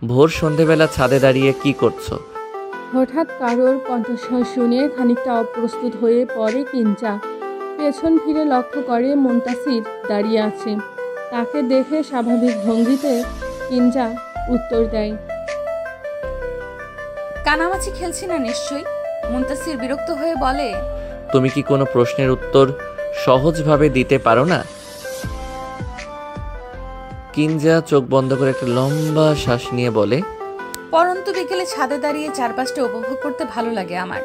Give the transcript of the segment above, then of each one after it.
ভোর সন্ধেবেলা ছাদে দাঁড়িয়ে কি করছো? হঠাৎ কারোর কণ্ঠস্বর শুনে খানিকটা অপ্রস্তুত হয়ে পড়ে কিঞ্জা। পেছন ফিরে লক্ষ্য করে মুনতাসির দাঁড়িয়ে আছে। তাকে দেখে স্বাভাবিক ভঙ্গিতে কিঞ্জা উত্তর দেয়, কানামাছি খেলছি না নিশ্চয়ই। মুনতাসির বিরক্ত হয়ে বলে, তুমি কি কোনো প্রশ্নের উত্তর সহজভাবে দিতে পারো না? কিঞ্জা চোখ বন্ধ করে একটা লম্বা শ্বাস নিয়ে বলে, পরন্তু বিকেলে ছাদে দাঁড়িয়ে চারপাশটা উপভোগ করতে ভালো লাগে আমার।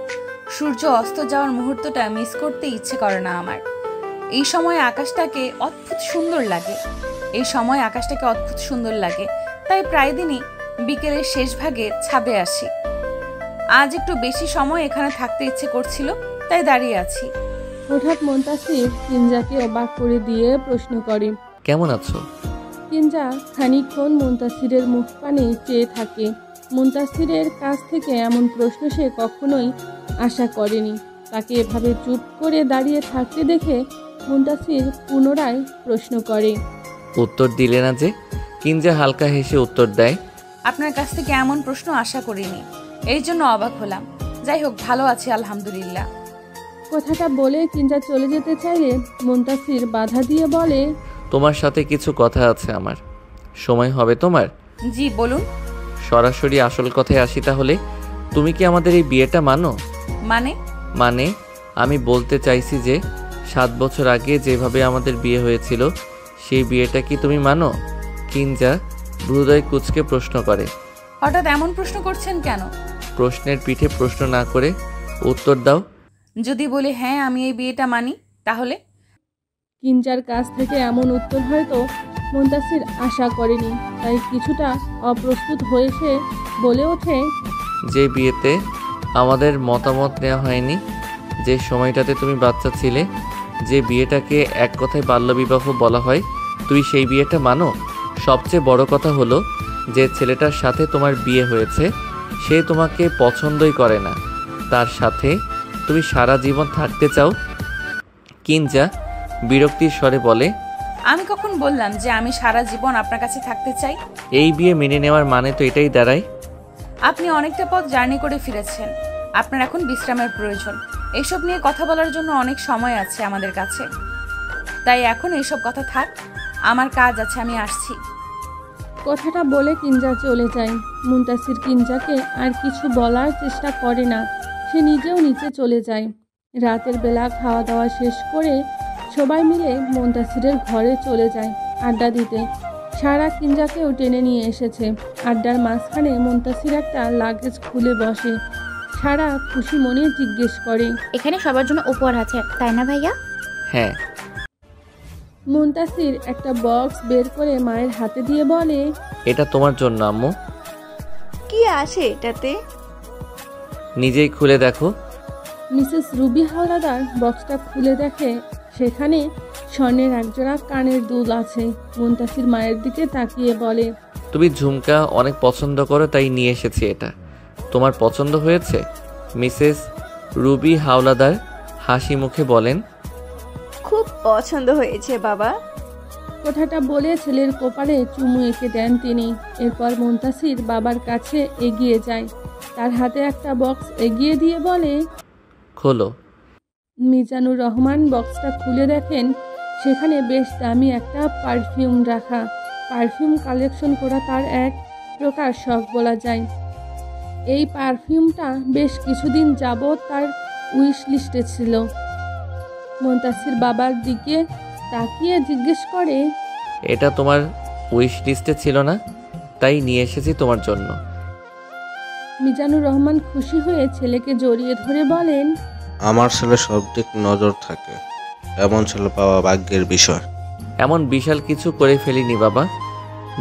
সূর্য অস্ত যাওয়ার মুহূর্তটা মিস করতে ইচ্ছে করে না আমার। এই সময় আকাশটাকে অদ্ভুত সুন্দর লাগে। তাই প্রায় দিনই বিকেলের শেষ ভাগে ছাদে আসি। আজ একটু বেশি সময় এখানে থাকতে ইচ্ছে করছিল, তাই দাঁড়িয়ে আছি। হঠাৎ মুনতাসির কিঞ্জাকে অবাক করে দিয়ে প্রশ্ন করে, কেমন আছো? কিঞ্জা খানিকক্ষণ মুনতাসিরের মুখ পানে চেয়ে থাকে। মুনতাসিরের কাছ থেকে এমন প্রশ্ন সে কখনোই আশা করেনি। তাকে এভাবে চুপ করে দাঁড়িয়ে থাকতে দেখে মুনতাসির পুনরায় প্রশ্ন করে, উত্তর দিলে না যে? কিঞ্জা হালকা হেসে উত্তর দেয়, আপনার কাছ থেকে এমন প্রশ্ন আশা করিনি, এই জন্য অবাক হলাম। যাই হোক, ভালো আছি আলহামদুলিল্লাহ। কথাটা বলে কিঞ্জা চলে যেতে চাইলে মুনতাসির বাধা দিয়ে বলে, তোমার সাথে কিছু কথা আছে আমার। সময় হবে তোমার? জি বলুন। সরাসরি আসল কথায় আসি তাহলে। তুমি কি আমাদের এই বিয়েটা মানো? মানে আমি বলতে চাইছি যে 7 বছর আগে যেভাবে আমাদের বিয়ে হয়েছিল সেই বিয়েটা কি তুমি মানো? কিঞ্জা হৃদয় কুঁচকে প্রশ্ন করে। হঠাৎ এমন প্রশ্ন করছেন কেন? প্রশ্নের পিঠে প্রশ্ন না করে উত্তর দাও। যদি বলি হ্যাঁ আমি এই বিয়েটা মানি, তাহলে? কিঞ্জার কাছ থেকে এমন উত্তর হয়তো মুনতাসির আশা করেনি। তাই কিছুটা অপ্রস্তুত হয়ে সে বলে ওঠে, যে বিয়েতে আমাদের মতামত নেওয়া হয়নি, যে সময়টাতে তুমি বাচ্চা ছিলে, যে বিয়েটাকে এক কথায় বাল্যবিবাহ বলা হয়, তুই সেই বিয়েটা মানো? সবচেয়ে বড় কথা হলো যে ছেলেটার সাথে তোমার বিয়ে হয়েছে সে তোমাকে পছন্দই করে না, তার সাথে তুমি সারা জীবন থাকতে চাও। কিঞ্জা বিরক্তির স্বরে বলে, আমি কখন বললাম যে আমি সারা জীবন আপনার কাছে থাকতে চাই? এই বিয়ে মেনে নেওয়ার মানে তো এটাই দাঁড়ায়। আপনি অনেকটা পথ জার্নি করে ফিরেছেন, আপনার এখন বিশ্রামের প্রয়োজন। এইসব নিয়ে কথা বলার জন্য অনেক সময় আছে আমাদের কাছে, তাই এখন এইসব কথা থাক, আমার কাজ আছে, আমি আসছি। কথাটা বলে কিঞ্জা চলে যায়। মুনতাসির কিঞ্জাকে আর কিছু বলার চেষ্টা করে না, সে নিজেও নিচে চলে যায়। রাতের বেলা খাওয়া দাওয়া শেষ করে সবাই মিলে মুনতাসিরের ঘরে চলে যায় আড্ডা দিতে। সারা কিঞ্জাকেও টেনে নিয়ে এসেছে। আড্ডার মাঝখানে মুনতাসির একটা লাগেজ খুলে বসে। সারা খুশি মনে জিজ্ঞেস করে, এখানে সবার জন্য উপহার আছে তাই না ভাইয়া? হ্যাঁ। মুনতাসির একটা বক্স বের করে মায়ের হাতে দিয়ে বলে, এটা তোমার জন্য আম্মু। কি আছে এটাতে? নিজেই খুলে দেখো। মিসেস রুবি হাওলাদার বক্সটা খুলে দেখে সেখানে স্বর্ণের একজোড়া কানের দুল আছে। মুনতাসির মায়ের দিকে তাকিয়ে বলে, তুমি ঝুমকা অনেক পছন্দ করো তাই নিয়ে এসেছি এটা। তোমার পছন্দ হয়েছে? মিসেস রুবি হাওলাদার হাসি মুখে বলেন, খুব পছন্দ হয়েছে বাবা। কথাটা বলে ছেলের কপালে চুমু এঁকে দেন তিনি। এরপর মুনতাসির বাবার কাছে এগিয়ে যায়, তার হাতে একটা বক্স এগিয়ে দিয়ে বলে, খোলো। মিজানুর রহমান বক্সটা খুলে দেখেন সেখানে বেশ দামি একটা পারফিউম রাখা। পারফিউম কালেকশন করা তার এক প্রকার শখ বলা যায়। এই পারফিউমটা বেশ কিছুদিন যাবৎ তার উইশ লিস্টে ছিল। মুনতাসির বাবার দিকে তাকিয়ে জিজ্ঞেস করে, এটা তোমার উইশ লিস্টে ছিল না, তাই নিয়ে এসেছি তোমার জন্য। মিজানুর রহমান খুশি হয়ে ছেলেকে জড়িয়ে ধরে বলেন, আমার ছেলে সব দিক নজর থাকে, এমন ছেলে পাওয়া ভাগ্যের বিষয়। এমন বিশাল কিছু করে ফেলিনি বাবা।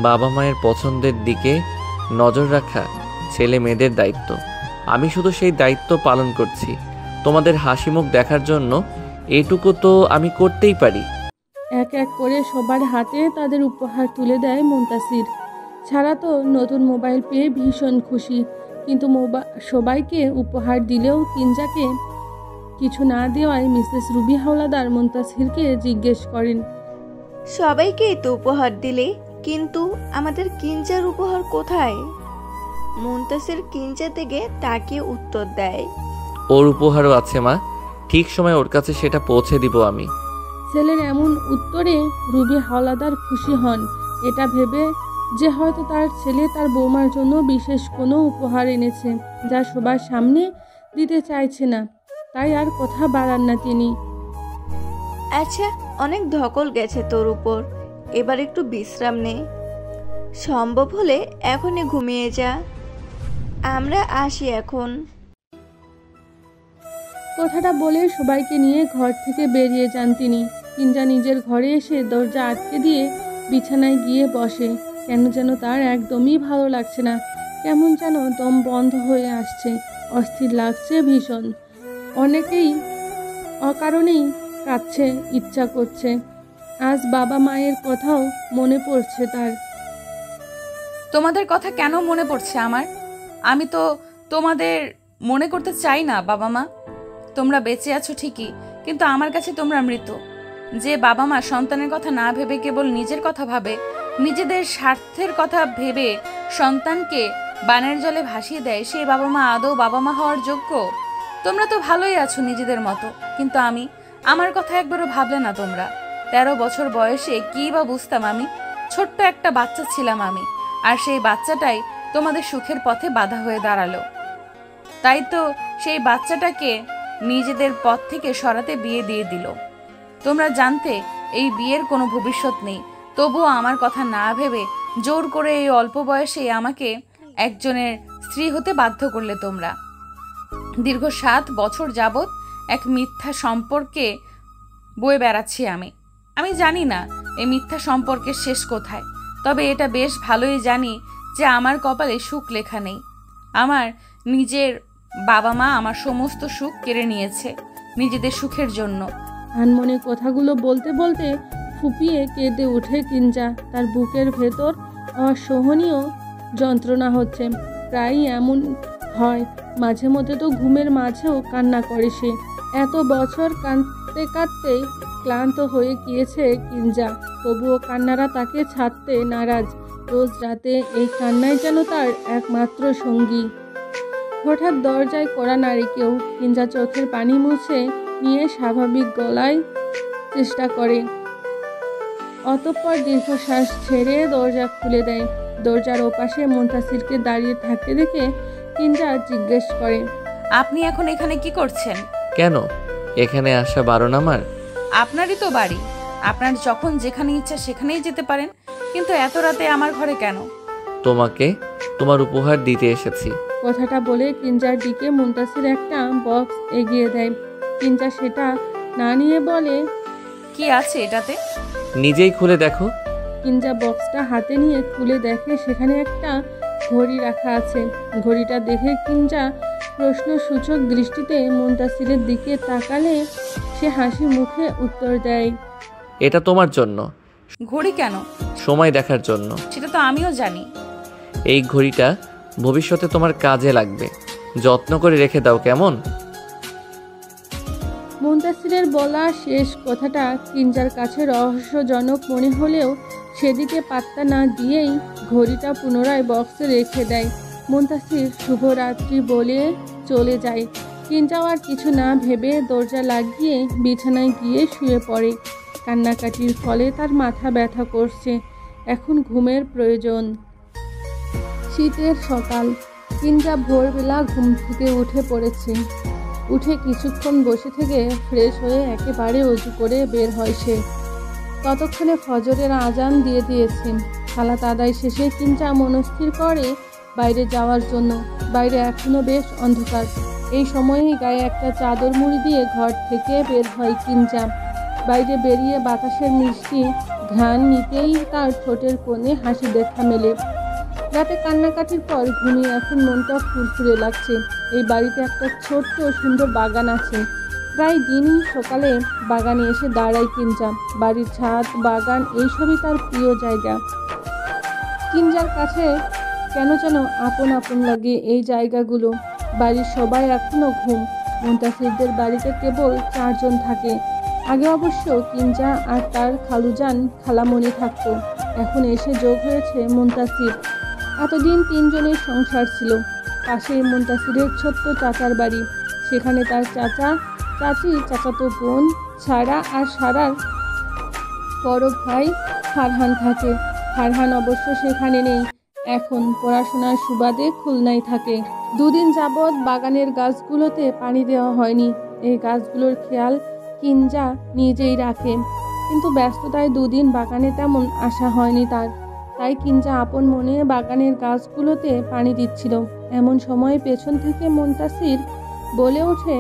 বাবা মায়ের পছন্দের দিকে নজর রাখা ছেলে মেয়েদের দায়িত্ব। আমি শুধু সেই দায়িত্ব পালন করছি। তোমাদের হাসি মুখ দেখার জন্য এইটুকু তো আমি করতেই পারি। এক এক করে সবার হাতে তাদের উপহার তুলে দেয় মুনতাসির। ছাড়া তো নতুন মোবাইল পেয়ে ভীষণ খুশি, কিন্তু সবাইকে উপহার দিলেও কিঞ্জাকে কিছু না দেওয়ায় মিসেস রুবি হাওলাদার মুনতাসিরকে জিজ্ঞেস করেন, সবাইকেই তো উপহার দিলে, কিন্তু আমাদের কিঞ্জার উপহার কোথায়? মুনতাসির কিঞ্জা থেকে তাকিয়ে উত্তর দেয়। ওর উপহারও আছে মা, ঠিক সময় ওর কাছে সেটা পৌঁছে দিব আমি। ছেলের এমন উত্তরে রুবি হাওলাদার খুশি হন, এটা ভেবে যে হয়তো তার ছেলে তার বৌমার জন্য বিশেষ কোনো উপহার এনেছে যা সবার সামনে দিতে চাইছে না। তাই আর কথা বাড়ান না তিনি। আচ্ছা, অনেক ধকল গেছে তোর উপর, এবার একটু বিশ্রাম নে। সম্ভব হলে এখনই ঘুমিয়ে যা, আমরা আসি এখন। কথাটা বলে সবাইকে নিয়ে ঘর থেকে বেরিয়ে যান তিনি। কিঞ্জা নিজের ঘরে এসে দরজা আটকে দিয়ে বিছানায় গিয়ে বসে। কেন যেন তার একদমই ভালো লাগছে না, কেমন যেন দম বন্ধ হয়ে আসছে, অস্থির লাগছে ভীষণ। অনেকেই অকারণেই কাঁদছে ইচ্ছা করছে। আজ বাবা মায়ের কথাও মনে পড়ছে তার। তোমাদের কথা কেন মনে পড়ছে আমার? আমি তো তোমাদের মনে করতে চাই না বাবা মা। তোমরা বেঁচে আছো ঠিকই, কিন্তু আমার কাছে তোমরা মৃত। যে বাবা মা সন্তানের কথা না ভেবে কেবল নিজের কথা ভাবে, নিজেদের স্বার্থের কথা ভেবে সন্তানকে বানের জলে ভাসিয়ে দেয়, সেই বাবা মা আদৌ বাবা মা হওয়ার যোগ্য? তোমরা তো ভালোই আছো নিজেদের মতো, কিন্তু আমার কথা একবারও ভাবলে না তোমরা। 13 বছর বয়সে কি বা বুঝতাম আমি? ছোট্ট একটা বাচ্চা ছিলাম আমি, আর সেই বাচ্চাটাই তোমাদের সুখের পথে বাধা হয়ে দাঁড়ালো। তাই তো সেই বাচ্চাটাকে নিজেদের পথ থেকে সরাতে বিয়ে দিয়ে দিল। তোমরা জানতে এই বিয়ের কোনো ভবিষ্যৎ নেই, তবুও আমার কথা না ভেবে জোর করে এই অল্প বয়সে আমাকে একজনের স্ত্রী হতে বাধ্য করলে তোমরা। দীর্ঘ 7 বছর যাবৎ এক মিথ্যা সম্পর্কে বয়ে বেড়াচ্ছি আমি জানি না এই মিথ্যা সম্পর্কের শেষ কোথায়, তবে এটা বেশ ভালোই জানি যে আমার কপালে সুখ লেখা নেই। আমার নিজের বাবা মা আমার সমস্ত সুখ কেড়ে নিয়েছে নিজেদের সুখের জন্য। আনমনে কথাগুলো বলতে বলতে ফুপিয়ে কেঁদে উঠে কিঞ্জা। তার বুকের ভেতর অসহনীয় যন্ত্রণা হচ্ছে। প্রায়ই এমন হয়, মাঝে মধ্যে তো ঘুমের মাঝেও কান্না করে সে। এত বছর কাঁদতে কাঁদতে ক্লান্ত হয়ে গিয়েছে কিঞ্জা, তবুও কান্নারা তাকে ছাড়তে নারাজ। রোজ রাতে এই কান্নাই যেন তার একমাত্র সঙ্গী। হঠাৎ দরজায় কড়া নাড়ে কেউ। কিঞ্জা চোখের পানি মুছে নিয়ে স্বাভাবিক গলায় চেষ্টা করে, অতঃপর দীর্ঘশ্বাস ছেড়ে দরজা খুলে দেয়। দরজার ওপাশে মুনতাসিরকে দাঁড়িয়ে থাকতে দেখে কিঞ্জা জিজ্ঞেস করে, আপনি এখন এখানে কি করছেন? কেন? এখানে আসা বারণ আমার? আপনারই তো বাড়ি, আপনার যখন যেখানে ইচ্ছা সেখানেই যেতে পারেন, কিন্তু এত রাতে আমার ঘরে কেন? তোমাকে তোমার উপহার দিতে এসেছি। কথাটা বলে কিঞ্জার দিকে মুনতাসির একটা বক্স এগিয়ে দেয়। কিঞ্জা সেটা না নিয়ে বলে, কি আছে এটাতে? নিজেই খুলে দেখো। কিঞ্জা বক্সটা হাতে নিয়ে খুলে দেখে সেখানে একটা ঘড়ি রাখা আছে। ঘড়িটা দেখে কিঞ্জা প্রশ্নসূচক দৃষ্টিতে মুনতাসিরের দিকে তাকালে সে হাসি মুখে উত্তর দেয়, এটা তোমার জন্য। ঘড়ি কেন? সময় দেখার জন্য। সেটা তো আমিও জানি। এই ঘড়িটা ভবিষ্যতে তোমার কাজে লাগবে, যত্ন করে রেখে দাও কেমন? মুনতাসিরের বলা শেষ কথাটা কিঞ্জার কাছে রহস্যজনক মনে হলেও সেদিকে পাত্তা না দিয়েই ঘড়িটা পুনরায় বক্সে রেখে দেয়। মুনতাসির শুভরাত্রি বলে চলে যায়। কিঞ্জাও আর কিছু না ভেবে দরজা লাগিয়ে বিছানায় গিয়ে শুয়ে পড়ে। কান্নাকাটির ফলে তার মাথা ব্যথা করছে, এখন ঘুমের প্রয়োজন। শীতের সকাল। কিঞ্জা ভোরবেলা ঘুম থেকে উঠে পড়েছে। উঠে কিছুক্ষণ বসে থেকে ফ্রেশ হয়ে একেবারে অজু করে বের হয় সে। ততক্ষণে ফজরের আজান দিয়ে দিয়েছে। সালাত আদায় শেষে কিঞ্জা মনস্থির করে বাইরে যাওয়ার জন্য। বাইরে এখনো বেশ অন্ধকার। এই সময়েই গায়ে একটা চাদর মুড়ি দিয়ে ঘর থেকে বের হয় কিঞ্জা। বাইরে বেরিয়ে বাতাসের মিষ্টি ঘ্রাণ নিতেই তার ঠোঁটের কোণে হাসি দেখা মেলে। রাতে কান্নাকাটির পর ঘুমিয়ে এখন মনটা ফুরফুরে লাগছে। এই বাড়িতে একটা ছোট্ট সুন্দর বাগান আছে। প্রায় দিনই সকালে বাগানে এসে দাঁড়ায় কিঞ্জা। বাড়ির ছাদ, বাগান এইসবই তার প্রিয় জায়গা। কিঞ্জার কাছে কেন যেন আপন আপন লাগে এই জায়গাগুলো। বাড়ির সবাই এখনো ঘুম। মুনতাসিরদের বাড়িতে কেবল 4 জন থাকে। আগে অবশ্য কিঞ্জা আর তার খালুজান খালামণি থাকতো, এখন এসে যোগ হয়েছে মুনতাসির। এতদিন তিনজনের সংসার ছিল। পাশেই মুনতাসিরের ছোট্ট চাচার বাড়ি। সেখানে তার চাচা, চাচি, চাচাতো বোন ছাড়া আর সারার বড় ভাই ফারহান থাকে। ফারহান অবশ্য সেখানে নেই, এখন পড়াশোনার সুবাদে খুলনায় থাকে। দুদিন যাবৎ বাগানের গাছগুলোতে পানি দেওয়া হয়নি। এই গাছগুলোর খেয়াল কিঞ্জা নিজেই রাখে, কিন্তু ব্যস্ততায় দুদিন বাগানে তেমন আসা হয়নি তার। তাই কিঞ্জা আপন মনে বাগানের গাছগুলোতে পানি দিচ্ছিল। এমন সময় পেছন থেকে মুনতাসির বলে ওঠে,